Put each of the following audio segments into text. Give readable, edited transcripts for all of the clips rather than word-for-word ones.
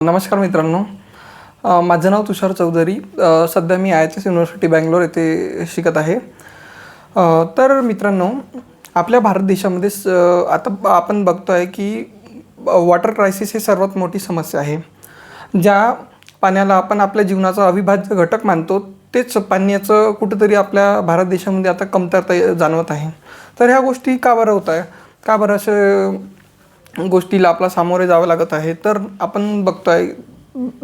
नमस्कार मित्रांनो. माझं नाव तुषार चौधरी. सध्या मी IIHS युनिव्हर्सिटी बँगलोर येथे शिकत आहे. तर मित्रांनो, आपल्या भारत देशामध्ये आता आपण बघतो आहे की वॉटर क्रायसिस ही सर्वात मोठी समस्या आहे. ज्या पाण्याला आपण आपल्या जीवनाचा अविभाज्य घटक मानतो, तेच पाण्याचं कुठंतरी आपल्या भारत देशामध्ये आता कमतरता जाणवत आहे. तर ह्या गोष्टी का बरं होत आहे? का बरं अशा गोष्टीला आपला सामोरे जावं लागत आहे? तर आपण बघतो आहे,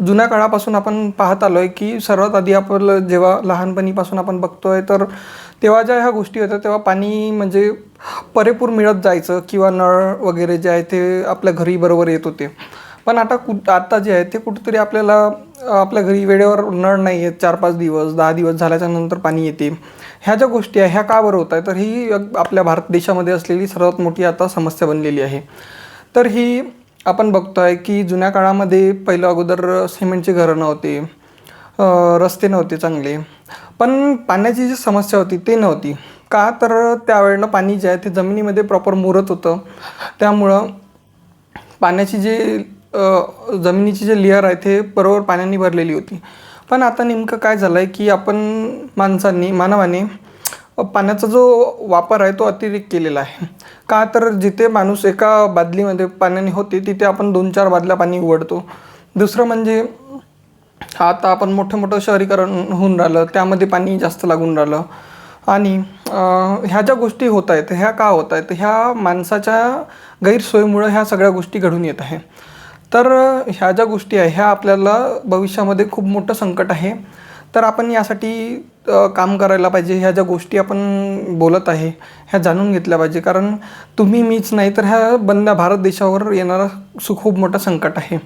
जुन्या काळापासून आपण पाहत आलो आहे की सर्वात आधी आपलं जेव्हा लहानपणीपासून आपण बघतो आहे, तर तेव्हा ज्या ह्या गोष्टी होत्या, तेव्हा पाणी म्हणजे पुरेपूर मिळत जायचं किंवा नळ वगैरे जे आहे ते आपल्या घरी बरोबर येत होते. पण आता जे आहे ते कुठेतरी आपल्याला आपल्या घरी वेळेवर नळ नाही आहेत. 4-5 दिवस 10 दिवस झाल्याच्या नंतर पाणी येते. ह्या ज्या गोष्टी आहे ह्या का बरं होत आहे? तर ही आपल्या भारत देशामध्ये असलेली सर्वात मोठी आता समस्या बनलेली आहे. तर ही आपण बघतो आहे की जुन्या काळामध्ये पहिलं अगोदर सिमेंटची घरं नव्हते, रस्ते नव्हते चांगले, पण पाण्याची जी समस्या होती ते नव्हती. का? तर त्यावेळेला पाणी जे आहे ते जमिनीमध्ये प्रॉपर मुरत होतं. त्यामुळं पाण्याची जमिनीची जे लेयर आहे ते बरोबर पाण्याने भरलेली होती. पण आता नेमकं काय झालं आहे की मानवाने पाण्याचा जो वापर आहे तो अतिरेक केलेला आहे. का? तर जिथे माणूस एका बादलीमध्ये पाण्याने होते, तिथे आपण 2-4 बादल्या पाणी उघडतो. दुसरं म्हणजे आता आपण मोठं शहरीकरण होऊन राहिलं, त्यामध्ये पाणी जास्त लागून राहिलं. आणि ह्या ज्या गोष्टी होत आहेत ह्या का होत आहेत? ह्या माणसाच्या गैरसोयीमुळं ह्या सगळ्या गोष्टी घडून येत आहे. तर ह्या ज्या गोष्टी आहे ह्या आपल्याला भविष्यामध्ये खूप मोठं संकट आहे. तर आपण यासाठी काम करायला पाहिजे. ह्या ज्या गोष्टी आपण बोलत आहे ह्या जाणून घेतल्या पाहिजे. कारण तुम्ही मीच नाही तर ह्या भारत देशावर येणारं खूप मोठं संकट आहे.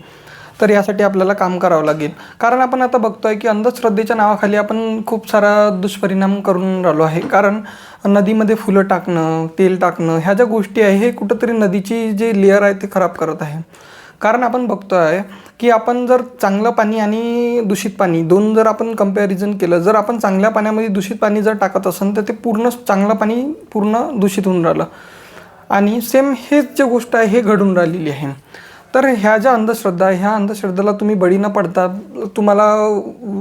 तर यासाठी आपल्याला काम करावं लागेल. कारण आपण आता बघतो आहे की अंधश्रद्धेच्या नावाखाली आपण खूप सारा दुष्परिणाम करून राहिलो आहे. कारण नदीमध्ये फुलं टाकणं, तेल टाकणं, ह्या ज्या गोष्टी आहे हे कुठंतरी नदीची जी लेयर आहे ते खराब करत आहे. कारण आपण बघतो आहे की आपण जर चांगलं पाणी आणि दूषित पाणी दोन जर आपण कंपॅरिझन केलं, जर आपण चांगल्या पाण्यामध्ये दूषित पाणी जर टाकत असेल तर ते पूर्ण चांगलं पाणी पूर्ण दूषित होऊन राहिलं. आणि सेम हेच जे गोष्ट आहे हे घडून राहिलेली आहे. तर ह्या ज्या अंधश्रद्धा आहे ह्या अंधश्रद्धेला तुम्ही बळी न पडता तुम्हाला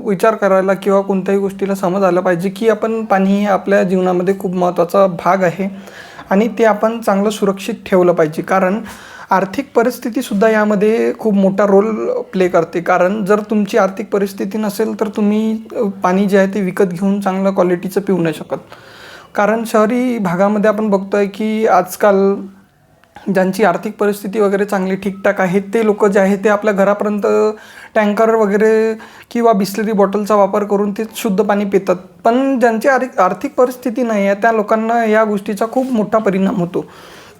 विचार करायला किंवा कोणत्याही गोष्टीला समज आलं पाहिजे की आपण पाणी हे आपल्या जीवनामध्ये खूप महत्त्वाचा भाग आहे आणि ते आपण चांगलं सुरक्षित ठेवलं पाहिजे. कारण आर्थिक परिस्थितीसुद्धा यामध्ये खूप मोठा रोल प्ले करते. कारण जर तुमची आर्थिक परिस्थिती नसेल तर तुम्ही पाणी जे आहे ते विकत घेऊन चांगलं क्वालिटीचं पिऊ नाही शकत. कारण शहरी भागामध्ये आपण बघतो आहे की आजकाल ज्यांची आर्थिक परिस्थिती वगैरे चांगली ठीकठाक आहे ते लोक जे आहे ते आपल्या घरापर्यंत टँकर वगैरे किंवा बिसलरी बॉटलचा वापर करून ते शुद्ध पाणी पितात. पण ज्यांची आर्थिक परिस्थिती नाही आहे त्या लोकांना या गोष्टीचा खूप मोठा परिणाम होतो.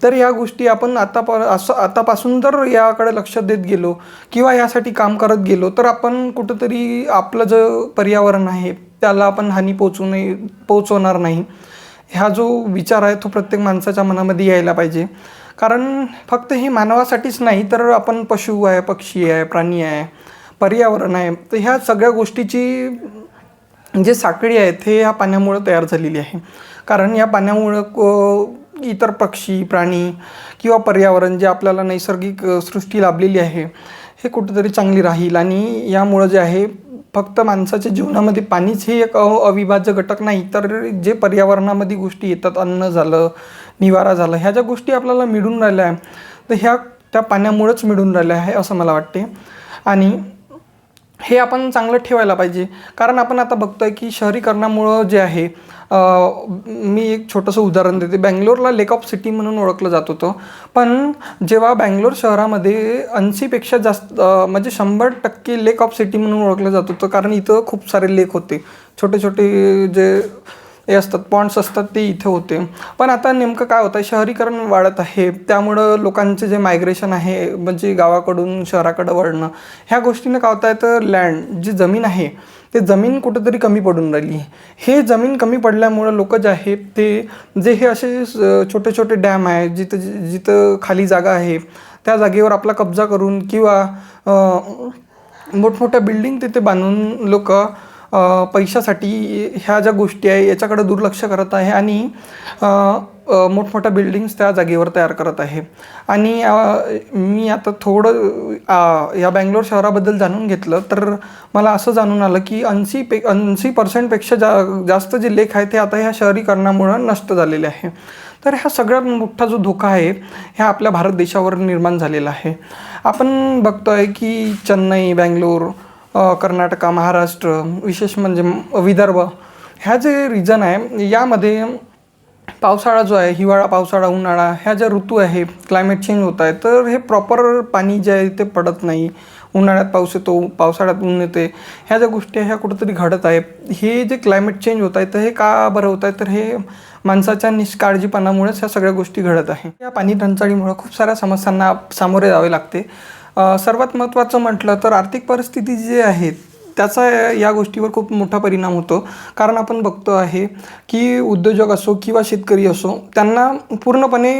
तर या गोष्टी आपण आतापासून जर याकडे लक्ष देत गेलो किंवा यासाठी काम करत गेलो तर आपण कुठंतरी आपलं जे पर्यावरण आहे त्याला आपण हानी पोचवणार नाही. हा जो विचार आहे तो प्रत्येक माणसाच्या मनामध्ये यायला पाहिजे. कारण फक्त हे मानवासाठीच नाही तर आपण पशु आहे, पक्षी आहे, प्राणी आहे, पर्यावरण आहे, तर ह्या सगळ्या गोष्टीची जे साखळी आहे ते ह्या पाण्यामुळं तयार झालेली आहे. कारण या पाण्यामुळं इतर पक्षी, प्राणी किंवा पर्यावरण जे आपल्याला नैसर्गिक सृष्टी लाभलेली आहे हे कुठेतरी चांगली राहील. आणि यामुळं जे आहे फक्त माणसाच्या जीवनामध्ये पाणीच हे एक अविभाज्य घटक नाही तर जे पर्यावरणामध्ये गोष्टी येतात, अन्न झालं, निवारा झाला, ह्या ज्या गोष्टी आपल्याला मिळून राहिल्या आहे तर ह्या त्या पाण्यामुळंच मिळून राहिल्या आहे असं मला वाटते. आणि हे आपण चांगलं ठेवायला पाहिजे. कारण आपण आता बघतो आहे की शहरीकरणामुळं जे आहे मी एक छोटंसं उदाहरण देते. बँगलोरला लेक ऑफ सिटी म्हणून ओळखलं जात होतं. पण जेव्हा बँगलोर शहरामध्ये 80पेक्षा जास्त म्हणजे 100% लेक ऑफ सिटी म्हणून ओळखलं जात होतं. कारण इथं खूप सारे लेक होते, छोटे छोटे जे हे असतात पॉन्ड्स असतात ते इथे होते. पण आता नेमकं काय होतं आहे, शहरीकरण वाढत आहे त्यामुळं लोकांचे जे मायग्रेशन आहे म्हणजे गावाकडून शहराकडं वळणं, ह्या गोष्टीनं काय होत आहे तर लँड जी जमीन आहे ते जमीन कुठंतरी कमी पडून राहिली. हे जमीन कमी पडल्यामुळं लोक जे आहेत ते जे हे असे छोटे छोटे डॅम आहे जिथं खाली जागा आहे त्या जागेवर आपला कब्जा करून किंवा मोठमोठ्या बिल्डिंग तिथे बांधून लोक पैशासाठी ह्या ज्या गोष्टी आहे याच्याकडे दुर्लक्ष करत आहे आणि मोठमोठ्या बिल्डिंग्स त्या जागेवर तयार करत आहे. आणि मी आता थोडं या बँगलोर शहराबद्दल जाणून घेतलं तर मला असं जाणून आलं की 80% जास्त जे लेख आहे ते आता ह्या शहरीकरणामुळं नष्ट झालेले आहे. तर ह्या सगळ्यात मोठा जो धोका आहे ह्या आपल्या भारत देशावर निर्माण झालेला आहे. आपण बघतो आहे की चेन्नई, बँगलोर, कर्नाटक, महाराष्ट्र, विशेष म्हणजे विदर्भ ह्या जे रिजन आहे यामध्ये पावसाळा जो आहे, हिवाळा, पावसाळा, उन्हाळा ह्या ज्या ऋतू आहे, क्लायमेट चेंज होत आहे, तर हे प्रॉपर पाणी जे आहे ते पडत नाही. उन्हाळ्यात पाऊस येतो, पावसाळ्यात ऊन येते. ह्या ज्या गोष्टी ह्या कुठंतरी घडत आहे. हे जे क्लायमेट चेंज होत आहे तर हे का बरं होत आहे, तर हे माणसाच्या निष्काळजीपणामुळेच ह्या सगळ्या गोष्टी घडत आहे. या पाणी टंचाईमुळे खूप साऱ्या समस्यांना सामोरे जावे लागते. सर्वात महत्त्वाचं म्हटलं तर आर्थिक परिस्थिती जी आहे त्याचा या गोष्टीवर खूप मोठा परिणाम होतो. कारण आपण बघतो आहे की उद्योजक असो किंवा शेतकरी असो, त्यांना पूर्णपणे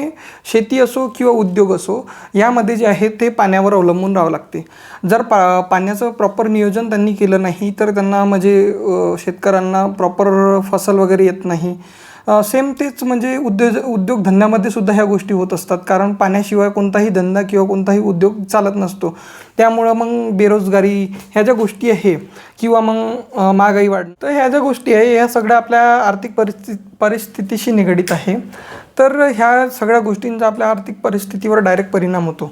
शेती असो किंवा उद्योग असो यामध्ये जे आहे ते पाण्यावर अवलंबून राहावं लागते. जर पाण्याचं प्रॉपर नियोजन त्यांनी केलं नाही तर त्यांना म्हणजे शेतकऱ्यांना प्रॉपर फसल वगैरे येत नाही. सेम तेच म्हणजे उद्योगधंद्यामध्ये सुद्धा ह्या गोष्टी होत असतात. कारण पाण्याशिवाय कोणताही धंदा किंवा कोणताही उद्योग चालत नसतो. त्यामुळं मग बेरोजगारी ह्या ज्या गोष्टी आहे किंवा मग महागाई वाढणं, तर ह्या ज्या गोष्टी आहे ह्या सगळ्या आपल्या आर्थिक परिस्थितीशी निगडीत आहे. तर ह्या सगळ्या गोष्टींचा आपल्या आर्थिक परिस्थितीवर डायरेक्ट परिणाम होतो.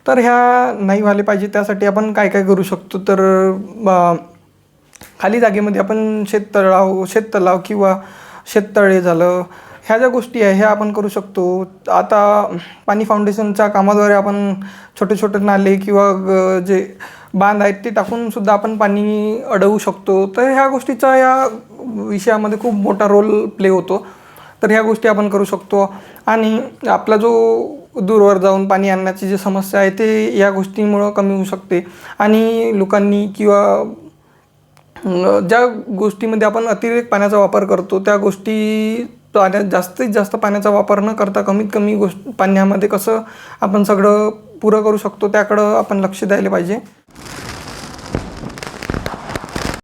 तर ह्या नाही व्हायला पाहिजे. त्यासाठी आपण काय काय करू शकतो, तर खाली जागेमध्ये आपण शेततलाव किंवा शेततळे झालं, ह्या ज्या गोष्टी आहे ह्या आपण करू शकतो. आता पाणी फाउंडेशनच्या कामाद्वारे आपण छोटे छोटे नाले किंवा जे बांध आहेत ते टाकून सुद्धा आपण पाणी अडवू शकतो. तर ह्या गोष्टीचा या विषयामध्ये खूप मोठा रोल प्ले होतो. तर ह्या गोष्टी आपण करू शकतो. आणि आपला जो दूरवर जाऊन पाणी आणण्याची जी समस्या आहे ते या गोष्टींमुळं कमी होऊ शकते. आणि लोकांनी किंवा ज्या गोष्टीमध्ये आपण अतिरेक पाण्याचा वापर करतो त्या गोष्टी जास्तीत जास्त पाण्याचा वापर न करता कमीत कमी पाण्यामध्ये कसं आपण सगळं पुरं करू शकतो त्याकडं आपण लक्ष द्यायला पाहिजे.